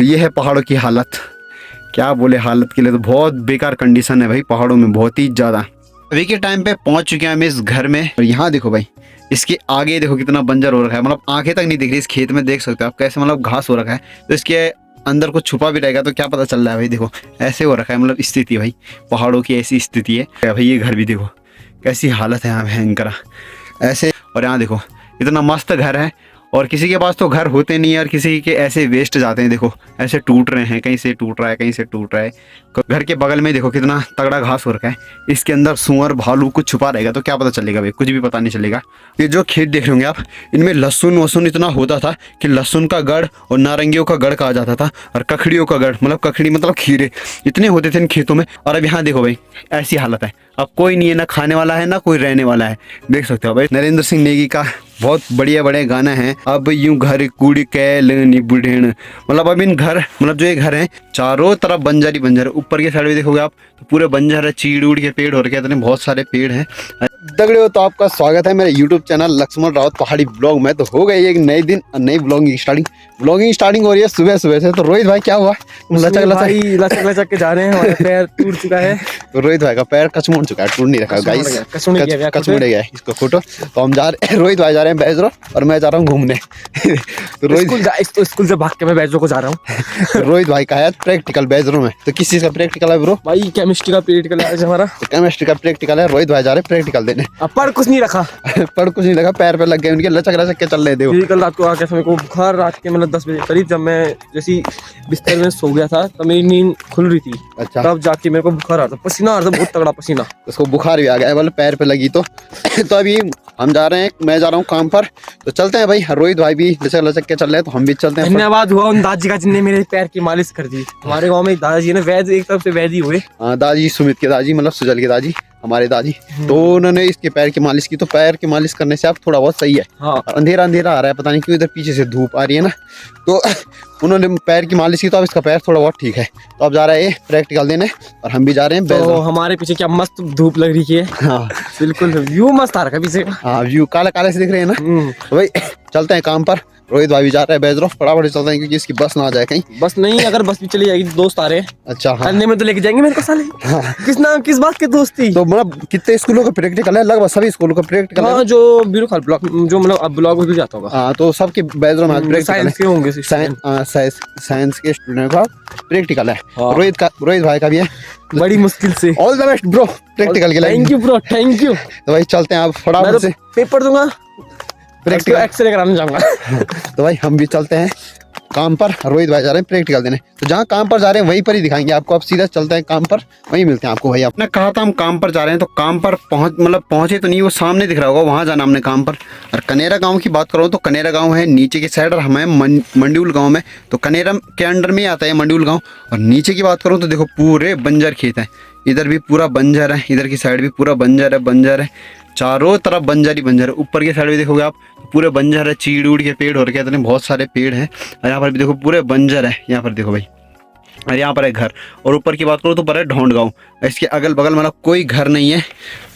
ये है पहाड़ों की हालत, क्या बोले, हालत के लिए तो बहुत बेकार कंडीशन है भाई पहाड़ों में, बहुत ही ज़्यादा। अभी के टाइम पे पहुंच चुके हैं हम इस घर में, और यहाँ देखो भाई, इसके आगे देखो कितना बंजर हो रखा है, मतलब आंखें तक नहीं दिख रही इस खेत में, देख सकते हो आप कैसे मतलब घास हो रखा है। तो इसके अंदर कुछ छुपा भी रहेगा तो क्या पता चल रहा है भाई, देखो ऐसे हो रखा है, मतलब स्थिति भाई पहाड़ों की ऐसी स्थिति है भाई। ये घर भी देखो कैसी हालत है यहाँ भयंकर ऐसे, और यहाँ देखो इतना मस्त घर है, और किसी के पास तो घर होते नहीं है, और किसी के ऐसे वेस्ट जाते हैं, देखो ऐसे टूट रहे हैं, कहीं से टूट रहा है, कहीं से टूट रहा है। घर के बगल में देखो कितना तगड़ा घास हो रखा है, इसके अंदर सुअर भालू कुछ छुपा रहेगा तो क्या पता चलेगा भाई, कुछ भी पता नहीं चलेगा। ये जो खेत देख रहे होंगे आप, इनमें लहसुन वसुन इतना होता था कि लहसुन का गढ़ और नारंगियों का गढ़ कहा जाता था, और कखड़ियों का गढ़, मतलब कखड़ी मतलब खीरे इतने होते थे इन खेतों में। और अब यहाँ देखो भाई ऐसी हालत है, अब कोई नहीं है, ना खाने वाला है ना कोई रहने वाला है। देख सकते हो भाई, नरेंद्र सिंह नेगी का बहुत बढ़िया बड़े गाना है, अब यूं घर कूड़ी कैल बुढ़ेण, मतलब अब इन घर, मतलब जो ये घर है चारों तरफ बंजर ही बंजर है। ऊपर के साइड में देखोगे आप तो पूरे बंजर है, चीड़ उड़ के पेड़ हो रखे हैं, बहुत सारे पेड़ हैं। दगड़े हो तो आपका स्वागत है मेरे YouTube चैनल लक्ष्मण रावत पहाड़ी ब्लॉग में। तो हो गई एक नए दिन नई ब्लॉगिंग स्टार्टिंग हो रही है सुबह सुबह से। तो रोहित भाई क्या हुआ, लचक के जा रहे हैं, हमारा पैर टूट चुका है। तो रोहित भाई का पैर कचमुड़ चुका है, टूट नहीं रखा गाइस, कचमुड़ गया इसको फोटो। तो हम जा रहे, रोहित भाई जा रहे हैं बैजरो और मैं जा रहा हूँ घूमने। तो रोहित स्कूल से भाग के मैं बैजरो को जा रहा हूँ। रोहित भाई का है प्रैक्टिकल बैजरो में। तो किस चीज का प्रैक्टिकल है ब्रो? भाई केमिस्ट्री का प्रैक्टिकल है हमारा। केमिस्ट्री का प्रैक्टिकल है, रोहित भाई जा रहे प्रैक्टिकल देने। पर कुछ नहीं रखा पर कुछ नहीं लगा, पैर पे लग गए उनके, लचक के चल रहे थे। कल रात को आके समय को बुखार, रात के मतलब 10 बजे करीब, जब मैं जैसी बिस्तर में सो गया था तब मेरी नींद खुल रही थी। अच्छा। तब जाके मेरे को बुखार आ रहा था, पसीना आ रहा था, बहुत तगड़ा पसीना। उसको बुखार भी आ गया, मतलब पैर पे लगी तो। तो अभी हम जा रहे हैं, मैं जा रहा हूँ काम पर, तो चलते हैं भाई। रोहित भाई भी लचक के चल रहे हैं तो हम भी चलते हैं। धन्यवाद हुआ उन दादी का जिनने मेरे पैर की मालिश कर दी। हमारे गाँव में दादाजी ने वैद्य, एक तरफ से वैद्य हुए। दादी सुमित के दादी, मतलब सुजल के दादी, हमारे दादी। तो उन्होंने इसके पैर की मालिश की, तो पैर की मालिश करने से अब थोड़ा बहुत सही है। हाँ। अंधेरा अंधेरा आ रहा है, पता नहीं क्यों, इधर पीछे से धूप आ रही है ना, तो उन्होंने पैर की मालिश की तो अब इसका पैर थोड़ा बहुत ठीक है। तो अब जा रहा है प्रैक्टिकल देने, और हम भी जा रहे हैं। तो हमारे पीछे क्या मस्त धूप लग रही है। हाँ बिल्कुल, व्यू मस्त आ रहा है पीछे। हाँ व्यू काले काले से दिख रहे हैं ना। तो भाई चलते हैं काम पर। रोहित भाई भी जा रहे हैं बैजरो, फटाफट चलते हैं क्योंकि इसकी बस ना आ जाए कहीं। बस नहीं, अगर बस भी चली जाएगी दोस्त आ रहे हैं। अच्छा हाँ। में तो लेके जाएंगे मेरे को साले। हाँ। किस बात के दोस्ती। तो मतलब कितने स्कूलों का प्रैक्टिकल है? लगभग सभी स्कूलों का प्रैक्टिकल है। हाँ, जो ब्यूरो ब्लॉक, जो मतलब अब ब्लॉग भी जाता होगा। हाँ, तो सबके बैजरो में साइंस के होंगे, साइंस के स्टूडेंट का प्रैक्टिकल है। हाँ। रोहित भाई का भी है, बड़ी मुश्किल से। All the best bro practical के लिए। Thank you bro, thank you. तो भाई चलते हैं आप फटाफट से, पेपर दूंगा, प्रैक्टिकल एक्सरे कराने जाऊंगा। तो भाई हम भी चलते हैं काम पर। रोहित भाई जा रहे हैं प्रैक्टिकल देने, तो जहाँ काम पर जा रहे हैं वहीं पर ही दिखाएंगे आपको। अब सीधा चलते हैं काम पर, वहीं मिलते हैं आपको। भाई आपने कहा था हम काम पर जा रहे हैं, तो काम पर पहुंचे तो नहीं, वो सामने दिख रहा होगा, वहाँ जाना हमने काम पर। और कनेरा गाँव की बात करो तो कनेरा गाँव है नीचे की साइड, और हमें मंडूल गाँव में, तो कनेरा के अंडर में आता है मंडूल गाँव। और नीचे की बात करूँ तो देखो पूरे बंजर खेत है, इधर भी पूरा बंजर है, इधर की साइड भी पूरा बंजर है, चारों तरफ बंजर ही बंजर है। ऊपर की साइड भी देखोगे आप पूरे बंजर है, चीड़ उड़ के पेड़ हो रखे हैं, बहुत सारे पेड़ हैं। और यहाँ पर भी देखो पूरे बंजर है, यहाँ पर देखो भाई, और यहाँ पर है घर। और ऊपर की बात करो तो पर है ढोंड गाँव, इसके अगल बगल मतलब कोई घर नहीं है।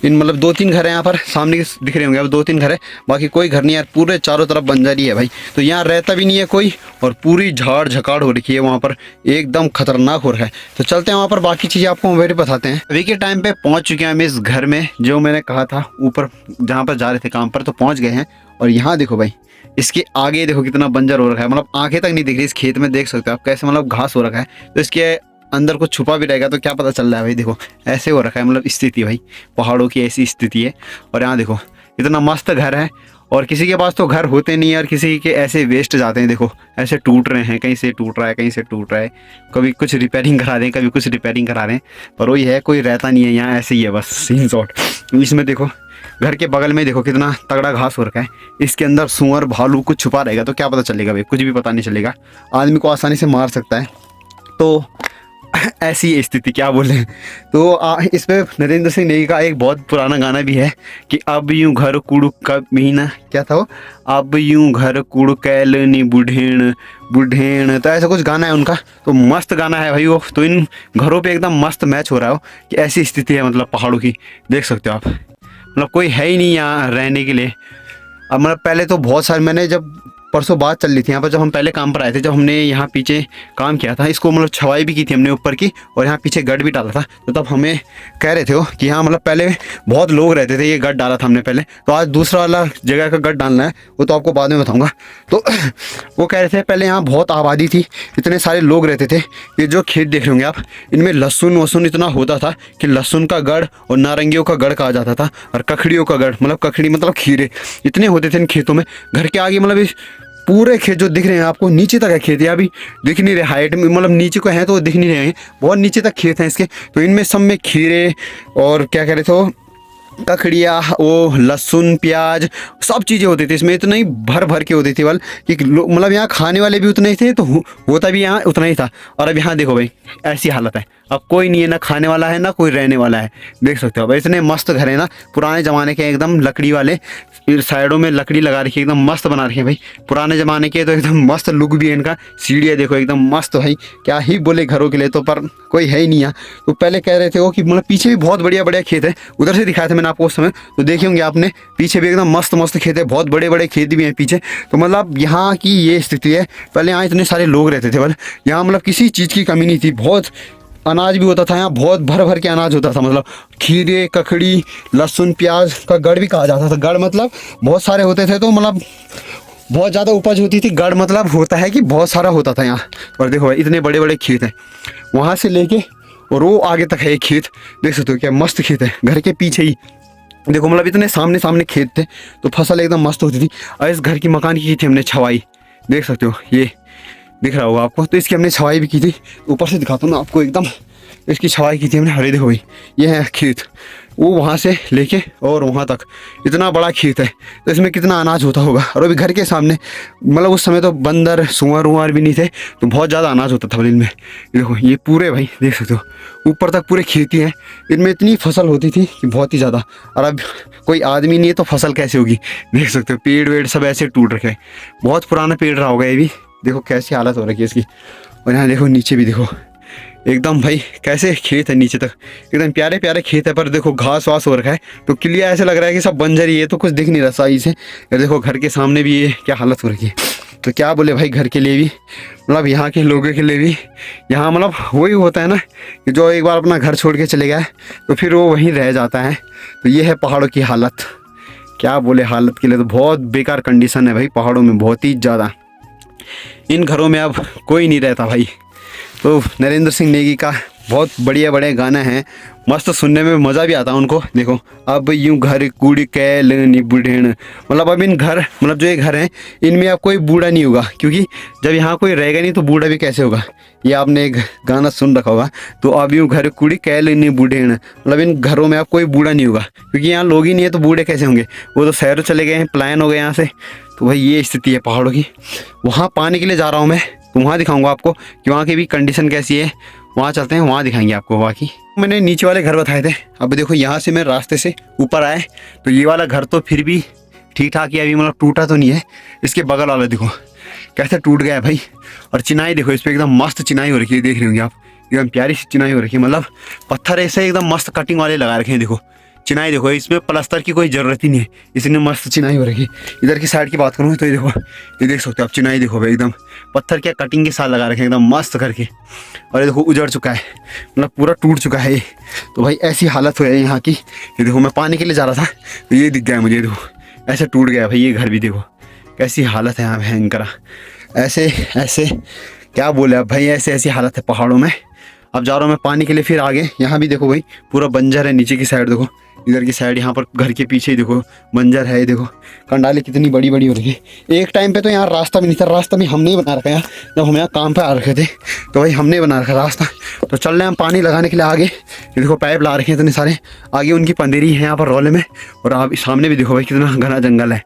इन मतलब 2-3 घर है यहाँ पर, सामने दिख रहे होंगे अब 2-3 घर है, बाकी कोई घर नहीं है, पूरे चारों तरफ बंजर ही है भाई। तो यहाँ रहता भी नहीं है कोई, और पूरी झाड़ झकाड़ हो रखी है वहाँ पर, एकदम खतरनाक हो रहा है। तो चलते हैं वहाँ पर, बाकी चीज़ें आपको मोबाइल बताते हैं। अभी के टाइम पे पहुँच चुके हैं हम इस घर में, जो मैंने कहा था ऊपर जहाँ पर जा रहे थे काम पर, तो पहुँच गए हैं। और यहाँ देखो भाई, इसके आगे देखो कितना बंजर हो रखा है, मतलब आंखें तक नहीं दिख रही इस खेत में, देख सकते हो आप कैसे मतलब घास हो रखा है। तो इसके अंदर कुछ छुपा भी रहेगा तो क्या पता चल रहा है भाई, देखो ऐसे हो रखा है, मतलब स्थिति भाई पहाड़ों की ऐसी स्थिति है। और यहाँ देखो इतना मस्त घर है, और किसी के पास तो घर होते नहीं है, और किसी के ऐसे वेस्ट जाते हैं, देखो ऐसे टूट रहे हैं, कहीं से टूट रहा है, कहीं से टूट रहा है, कभी कुछ रिपेयरिंग करा रहे हैं, कभी कुछ रिपेयरिंग करा रहे हैं, पर वही है, कोई रहता नहीं है यहाँ, ऐसे ही है बस सीन शॉट। इसमें देखो घर के बगल में देखो कितना तगड़ा घास हो रखा है, इसके अंदर सुअर भालू कुछ छुपा रहेगा तो क्या पता चलेगा भाई, कुछ भी पता नहीं चलेगा, आदमी को आसानी से मार सकता है। तो ऐसी है स्थिति, क्या बोले। तो इस पे नरेंद्र सिंह नेगी का एक बहुत पुराना गाना भी है कि अब यूं घर कुड़ का महीना, क्या था वो, अब यूं घर कुड़ कैलनी बुढ़ेण बुढ़ेण, तो ऐसा कुछ गाना है उनका, तो मस्त गाना है भाई वो। तो इन घरों पे एकदम मस्त मैच हो रहा हो कि ऐसी स्थिति है, मतलब पहाड़ों की देख सकते हो आप, मतलब कोई है ही नहीं यहाँ रहने के लिए। अब मतलब पहले तो बहुत सारे, मैंने जब परसों बात चल रही थी यहाँ पर, जब हम पहले काम पर आए थे, जब हमने यहाँ पीछे काम किया था, इसको मतलब छवाई भी की थी हमने ऊपर की, और यहाँ पीछे गढ़ भी डाला था। तो तब हमें कह रहे थे वो कि यहाँ मतलब पहले बहुत लोग रहते थे, ये गढ़ डाला था हमने पहले, तो आज दूसरा वाला जगह का गढ़ डालना है, वो तो आपको बाद में बताऊँगा। तो वो कह रहे थे पहले यहाँ बहुत आबादी थी, इतने सारे लोग रहते थे। ये जो खेत देख रहे होंगे आप, इनमें लहसुन वसुन इतना होता था कि लहसुन का गढ़ और नारंगियों का गढ़ कहा जाता था, और कखड़ियों का गढ़, मतलब कखड़ी मतलब खीरे इतने होते थे इन खेतों में। घर के आगे मतलब इस पूरे खेत जो दिख रहे हैं आपको, नीचे तक है खेत, या अभी दिख नहीं रहे हाइट में, मतलब नीचे को है तो दिख नहीं रहे हैं, बहुत नीचे तक खेत हैं इसके। तो इनमें सब में खीरे और क्या कह रहे थे वो, ककड़िया, वो लहसुन प्याज सब चीज़ें होती थी इसमें, इतना ही भर भर के होती थी बल कि मतलब यहाँ खाने वाले भी उतने ही थे, तो होता भी यहाँ उतना ही था। और अब यहाँ देखो भाई ऐसी हालत है, अब कोई नहीं है, ना खाने वाला है ना कोई रहने वाला है, देख सकते हो भाई। इतने मस्त घर है ना, पुराने ज़माने के एकदम लकड़ी वाले, साइडों में लकड़ी लगा रखी है, एकदम मस्त बना रखे हैं भाई, पुराने ज़माने के। तो एकदम मस्त लुक भी है इनका, सीढ़ियाँ देखो एकदम मस्त भाई, क्या ही बोले घरों के लिए, तो पर कोई है ही नहीं यहाँ। तो पहले कह रहे थे वो कि मतलब पीछे भी बहुत बढ़िया बढ़िया खेत है, उधर से दिखाया था मैंने आपको उस समय, तो देखे होंगे आपने, पीछे भी एकदम मस्त मस्त खेत है, बहुत बड़े बड़े खेत भी हैं पीछे। तो मतलब यहाँ की ये स्थिति है, पहले यहाँ इतने सारे लोग रहते थे बल, यहाँ मतलब किसी चीज़ की कमी नहीं थी, बहुत अनाज भी होता था यहाँ, बहुत भर भर के अनाज होता था, मतलब खीरे ककड़ी लहसुन प्याज का गढ़ भी कहा जाता था। गढ़ मतलब बहुत सारे होते थे, तो मतलब बहुत ज़्यादा उपज होती थी। गढ़ मतलब होता है कि बहुत सारा होता था यहाँ। और देखो भाई इतने बड़े बड़े खेत हैं, वहाँ से लेके और वो आगे तक है एक खेत, देख सकते हो क्या मस्त खेत है, घर के पीछे ही देखो, मतलब इतने सामने सामने खेत थे, तो फसल एकदम मस्त होती थी। और इस घर की मकान की थी हमने छवाई, देख सकते हो ये दिख रहा होगा आपको, तो इसकी हमने छवाई भी की थी। ऊपर से दिखाता हूँ ना आपको, एकदम इसकी छवाई की थी हमने। हरे देखो भाई ये है खेत, वो वहाँ से लेके और वहाँ तक इतना बड़ा खेत है, तो इसमें कितना अनाज होता होगा। और अभी घर के सामने मतलब उस समय तो बंदर सुअर उअर भी नहीं थे, तो बहुत ज़्यादा अनाज होता था इनमें। देखो ये पूरे भाई देख सकते हो ऊपर तक पूरे खेती हैं, इनमें इतनी फसल होती थी कि बहुत ही ज़्यादा। और अब कोई आदमी नहीं है तो फसल कैसे होगी, देख सकते हो पेड़ वेड़ सब ऐसे टूट रखे हैं, बहुत पुराना पेड़ रहा होगा ये भी, देखो कैसी हालत हो रखी है इसकी। और यहाँ देखो नीचे भी देखो एकदम भाई कैसे खेत है, नीचे तक एकदम प्यारे प्यारे खेत है, पर देखो घास वास हो रखा है, तो क्लियर ऐसे लग रहा है कि सब बंजर ही है, तो कुछ दिख नहीं रहा सही से। और देखो घर के सामने भी ये क्या हालत हो रखी है, तो क्या बोले भाई घर के लिए भी, मतलब यहाँ के लोगों के लिए भी। यहाँ मतलब वही होता है ना कि जो एक बार अपना घर छोड़ के चले गया तो फिर वो वहीं रह जाता है। तो ये है पहाड़ों की हालत, क्या बोले हालत के लिए, तो बहुत बेकार कंडीशन है भाई पहाड़ों में, बहुत ही ज़्यादा। इन घरों में अब कोई नहीं रहता भाई। तो नरेंद्र सिंह नेगी का बहुत बढ़िया बढ़िया गाना है, मस्त सुनने में मज़ा भी आता है उनको। देखो अब यूं घर कूड़ी कैल नी बूढ़ेण, मतलब अब इन घर मतलब जो ये घर हैं इनमें अब कोई बूढ़ा नहीं होगा, क्योंकि जब यहाँ कोई रहेगा नहीं तो बूढ़ा भी कैसे होगा, ये आपने एक गाना सुन रखा होगा। तो अब यूं घर कूड़ी कैल नी बूढ़ेण, मतलब इन घरों में अब कोई बूढ़ा नहीं होगा, क्योंकि यहाँ लोग ही नहीं है तो बूढ़े कैसे होंगे, वो तो शहरों चले गए हैं, पलायन हो गए यहाँ से। तो भाई ये स्थिति है पहाड़ों की। वहाँ पाने के लिए जा रहा हूँ मैं, तो वहाँ दिखाऊंगा आपको कि वहाँ की भी कंडीशन कैसी है, वहाँ चलते हैं, वहाँ दिखाएंगे आपको। बाकी मैंने नीचे वाले घर बताए थे, अब देखो यहाँ से मैं रास्ते से ऊपर आए तो ये वाला घर तो फिर भी ठीक ठाक ही अभी, मतलब टूटा तो नहीं है। इसके बगल वाला देखो कैसे टूट गया है भाई, और चिनाई देखो इस पर एकदम मस्त चिनाई हो रखी है, देख रहे होंगे आप, एकदम प्यारी सी चिनाई हो रखी है, मतलब पत्थर ऐसे एकदम मस्त कटिंग वाले लगा रखे हैं। देखो चिनाई देखो, इसमें प्लास्टर की कोई ज़रूरत ही नहीं है, इसने मस्त चिनाई हो रखी। इधर की साइड की बात करूँ तो ये देखो, ये देख सकते हो आप चिनाई देखो भाई, एकदम पत्थर क्या कटिंग के साथ लगा रखे हैं एकदम मस्त करके। और ये देखो उजड़ चुका है, मतलब पूरा टूट चुका है ये। तो भाई ऐसी हालत हो है यहाँ की। ये देखो मैं पानी के लिए जा रहा था तो ये दिख गया मुझे, देखो ऐसे टूट गया भाई ये घर भी, देखो कैसी हालत है यहाँ भयंकर। ऐसे ऐसे क्या बोले अब भाई, ऐसे ऐसी हालत है पहाड़ों में। अब जा रहा हूँ मैं पानी के लिए फिर आगे। यहाँ भी देखो भाई पूरा बंजर है, नीचे की साइड देखो, इधर की साइड यहाँ पर घर के पीछे ही देखो बंजर है। देखो कंडाले कितनी बड़ी बड़ी हो रही है। एक टाइम पे तो यहाँ रास्ता भी नहीं था, रास्ता भी हमने ही बना रखा है। जब हम यहाँ काम पे आ रखे थे तो भाई हमने बना रखा रास्ता। तो चल रहे हैं हम पानी लगाने के लिए आगे। ये देखो पाइप ला रखे हैं इतने सारे, आगे उनकी पंदेरी है यहाँ पर रोले में, और आप सामने भी देखो भाई कितना घना जंगल है।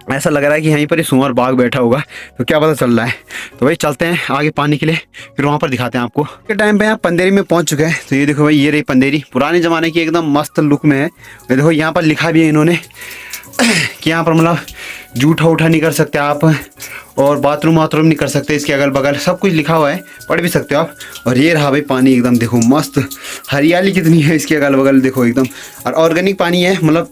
ऐसा लग रहा है कि यहीं पर ही सुअर बाघ बैठा होगा, तो क्या पता चल रहा है। तो भाई चलते हैं आगे पानी के लिए, फिर वहाँ पर दिखाते हैं आपको। के टाइम पे यहाँ पंदेरी में पहुँच चुके हैं। तो ये देखो भाई ये रही पंदेरी, पुराने ज़माने की एकदम मस्त लुक में है। ये देखो यहाँ पर लिखा भी है इन्होंने कि यहाँ पर मतलब जूठा उठा नहीं कर सकते आप, और बाथरूम वाथरूम नहीं कर सकते। इसके अगल बगल सब कुछ लिखा हुआ है, पढ़ भी सकते हो आप। और ये रहा भाई पानी, एकदम देखो मस्त हरियाली कितनी है इसके अगल बगल, देखो एकदम। और ऑर्गेनिक पानी है, मतलब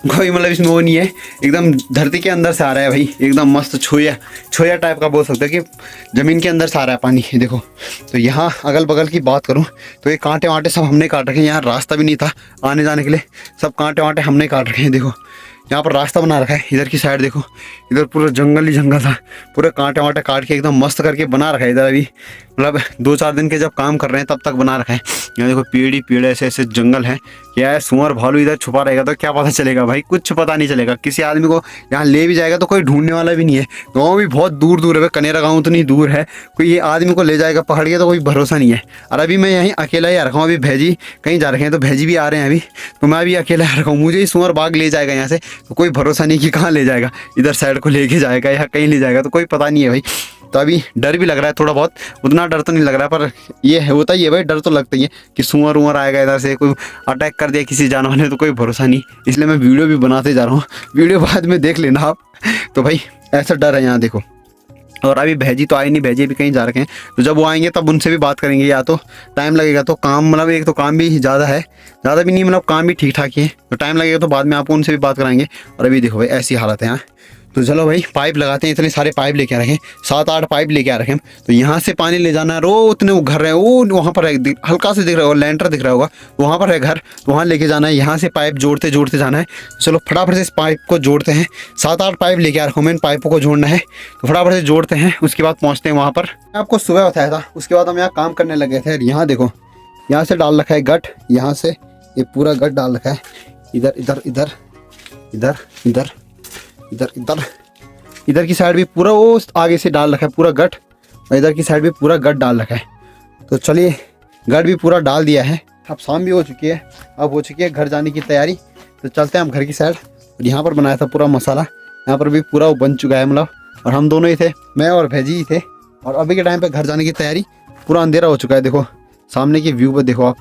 कोई मतलब इसमें वो नहीं है, एकदम धरती के अंदर से आ रहा है भाई, एकदम मस्त छोया छोया टाइप का बोल सकते हैं कि ज़मीन के अंदर से आ रहा है पानी। ये देखो, तो यहाँ अगल बगल की बात करूँ तो ये कांटे वांटे सब हमने काट रखे हैं। यहाँ रास्ता भी नहीं था आने जाने के लिए, सब कांटे वांटे हमने काट रखे हैं। देखो यहाँ पर रास्ता बना रखा है, इधर की साइड देखो, इधर पूरा जंगल ही जंगल था, पूरे कांटे वांटे काट के एकदम मस्त करके बना रखा है। इधर अभी मतलब 2-4 दिन के जब काम कर रहे हैं तब तक बना रखा है। यहाँ देखो पेड़ ही पेड़, ऐसे ऐसे जंगल है। क्या है, सुअर भालू इधर छुपा रहेगा तो क्या पता चलेगा भाई, कुछ पता नहीं चलेगा। किसी आदमी को यहाँ ले भी जाएगा तो कोई ढूंढने वाला भी नहीं है। गाँव भी बहुत दूर दूर है, कनेरा गाँव तो नहीं दूर है, कोई ये आदमी को ले जाएगा पकड़ के तो कोई भरोसा नहीं है। और अभी मैं यहीं अकेला ही आ रखा हूँ, अभी भैजी कहीं जा रखे हैं तो भैजी भी आ रहे हैं अभी, तो मैं अभी अकेला आ रखा हूँ। मुझे ही सुअर बाग ले जाएगा यहाँ से तो कोई भरोसा नहीं कि कहाँ ले जाएगा, इधर साइड को लेके जाएगा या कहीं ले जाएगा तो कोई पता नहीं है भाई। तो अभी डर भी लग रहा है थोड़ा बहुत, उतना डर तो नहीं लग रहा है, पर ये है होता ही है भाई, डर तो लगता ही है कि सुअर उअर आएगा इधर से, कोई अटैक कर दिया किसी जानवर ने तो कोई भरोसा नहीं। इसलिए मैं वीडियो भी बनाते जा रहा हूँ, वीडियो बाद में देख लेना आप। तो भाई ऐसा डर है यहाँ देखो। और अभी भैजी तो आई नहीं, भैजी भी कहीं जा रखे हैं, तो जब वो आएंगे तब उनसे भी बात करेंगे। या तो टाइम लगेगा तो काम मतलब एक तो काम भी ज़्यादा है, ज़्यादा भी नहीं मतलब काम भी ठीक ठाक ही है, तो टाइम लगेगा तो बाद में आपको उनसे भी बात कराएंगे। और अभी देखो भाई ऐसी हालत है यहाँ। तो चलो भाई पाइप लगाते हैं, इतने सारे पाइप लेके आ रखे हैं, 7-8 पाइप लेके आ रखे हैं। तो यहाँ से पानी ले जाना है, रो उतने वो घर है वो वहाँ पर है, हल्का से दिख रहा होगा, लेंटर दिख रहा होगा, वहाँ पर है घर, तो वहाँ लेके जाना है। यहाँ से पाइप जोड़ते जोड़ते जाना है। चलो फटाफट से इस पाइप को जोड़ते हैं, 7-8 पाइप लेके आ रखा हूँ मैं, इन पाइपों को जोड़ना है, तो फटाफट से जोड़ते हैं, उसके बाद पहुँचते हैं वहाँ पर। आपको सुबह बताया था, उसके बाद हम यहाँ काम करने लगे थे। यहाँ देखो, यहाँ से डाल रखा है गट, यहाँ से ये पूरा गट डाल रखा है, इधर इधर इधर इधर इधर इधर इधर इधर की साइड भी पूरा वो आगे से डाल रखा है पूरा गट, और इधर की साइड भी पूरा गट डाल रखा है। तो चलिए गट भी पूरा डाल दिया है, अब शाम भी हो चुकी है, अब हो चुकी है घर जाने की तैयारी। तो चलते हैं हम घर की साइड। और यहाँ पर बनाया था पूरा मसाला, यहाँ पर भी पूरा वो बन चुका है मतलब, और हम दोनों ही थे, मैं और भैजी ही थे। और अभी के टाइम पर घर जाने की तैयारी, पूरा अंधेरा हो चुका है। देखो सामने की व्यू पर देखो आप,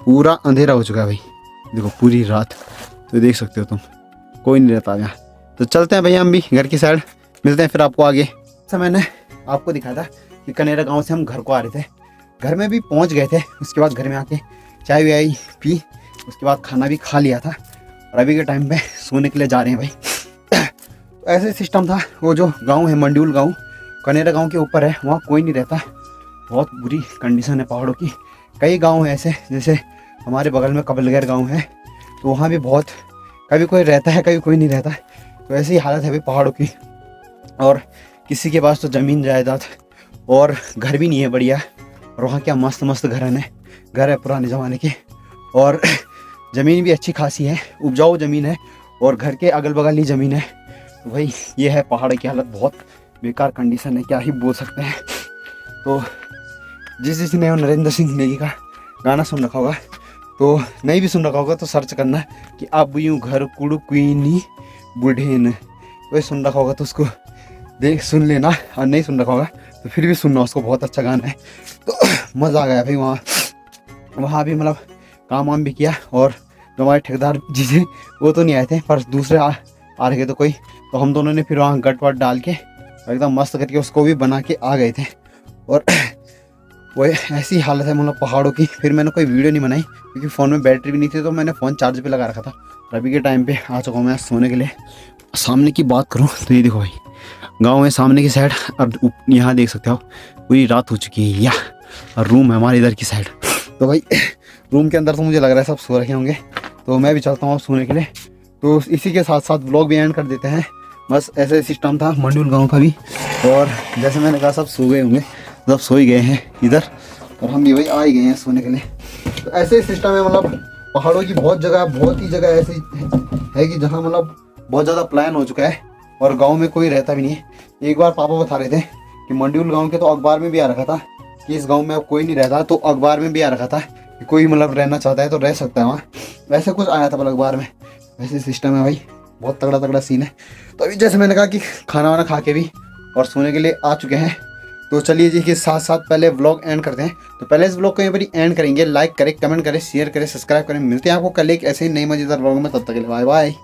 पूरा अंधेरा हो चुका है भाई, देखो पूरी रात, तो देख सकते हो तुम, कोई नहीं रहता यहाँ। तो चलते हैं भैया हम भी घर की साइड, मिलते हैं फिर आपको आगे। तो मैंने आपको दिखाया था कि कनेरा गांव से हम घर को आ रहे थे, घर में भी पहुंच गए थे। उसके बाद घर में आके चाय वाय पी, उसके बाद खाना भी खा लिया था, और अभी के टाइम पे सोने के लिए जा रहे हैं भाई। तो ऐसे सिस्टम था, वो जो गाँव है मंड्यूल गाँव, कनेरा गाँव के ऊपर है, वहाँ कोई नहीं रहता, बहुत बुरी कंडीशन है पहाड़ों की। कई गाँव हैं ऐसे, जैसे हमारे बगल में कबलगैर गाँव है, तो वहाँ भी बहुत कभी कोई रहता है कभी कोई नहीं रहता। तो ऐसी ही हालत है भाई पहाड़ों की। और किसी के पास तो ज़मीन जायदाद और घर भी नहीं है बढ़िया, और वहाँ क्या मस्त मस्त घर है पुराने ज़माने के, और ज़मीन भी अच्छी खासी है, उपजाऊ ज़मीन है, और घर के अगल बगल ही ज़मीन है। तो भाई ये है पहाड़ की हालत, बहुत बेकार कंडीशन है, क्या ही बोल सकते हैं। तो जिसने नरेंद्र सिंह नेगी का गाना सुन रखा होगा, तो नहीं भी सुन रखा होगा तो सर्च करना कि अब यूँ घर कुड़ क्वीनी बुढ़ेन, वही सुन रखा होगा तो उसको देख सुन लेना, और नहीं सुन रखा होगा तो फिर भी सुनना उसको, बहुत अच्छा गाना है। तो मज़ा आ गया भाई वहाँ भी मतलब काम वाम भी किया। और जो हमारे ठेकेदार जी थे वो तो नहीं आए थे, पर दूसरे आ रहे थे तो कोई, तो हम दोनों ने फिर वहाँ गट वट डाल के एकदम मस्त करके उसको भी बना के आ गए थे। और वो ऐसी हालत है मतलब पहाड़ों की। फिर मैंने कोई वीडियो नहीं बनाई क्योंकि फ़ोन में बैटरी भी नहीं थी, तो मैंने फ़ोन चार्ज पे लगा रखा था। और अभी के टाइम पे आ चुका हूँ मैं सोने के लिए। सामने की बात करूँ तो ये देखो भाई गांव है सामने की साइड, अब यहाँ देख सकते हो पूरी रात हो चुकी है। या और रूम है हमारे इधर की साइड। तो भाई रूम के अंदर तो मुझे लग रहा है सब सो रखे होंगे, तो मैं भी चलता हूँ सोने के लिए। तो इसी के साथ साथ व्लॉग भी एंड कर देते हैं। बस ऐसे सिस्टम था मंडूल गाँव का भी, और जैसे मैंने कहा सब सो गए होंगे, सब सो ही गए हैं इधर, और हम भी भाई आ ही गए हैं सोने के लिए। तो ऐसे सिस्टम है मतलब पहाड़ों की बहुत ही जगह ऐसी है कि जहाँ मतलब बहुत ज़्यादा प्लान हो चुका है, और गांव में कोई रहता भी नहीं है। एक बार पापा बता रहे थे कि मंड्यूल गांव के तो अखबार में भी आ रखा था कि इस गांव में अब कोई नहीं रहता, तो अखबार में भी आ रखा था कि कोई मतलब रहना चाहता है तो रह सकता है वहाँ, वैसे कुछ आया था अखबार में। वैसे सिस्टम है भाई, बहुत तगड़ा सीन है। तो अभी जैसे मैंने कहा कि खाना वाना खा के भी और सोने के लिए आ चुके हैं, तो चलिए जी के साथ साथ पहले व्लॉग एंड करते हैं। तो पहले इस व्लॉग को यहीं पर ही एंड करेंगे। लाइक करें, कमेंट करें, शेयर करें, सब्सक्राइब करें। मिलते हैं आपको कल एक ऐसे ही नई मजेदार व्लॉग में, तब तक के लिए बाय बाय।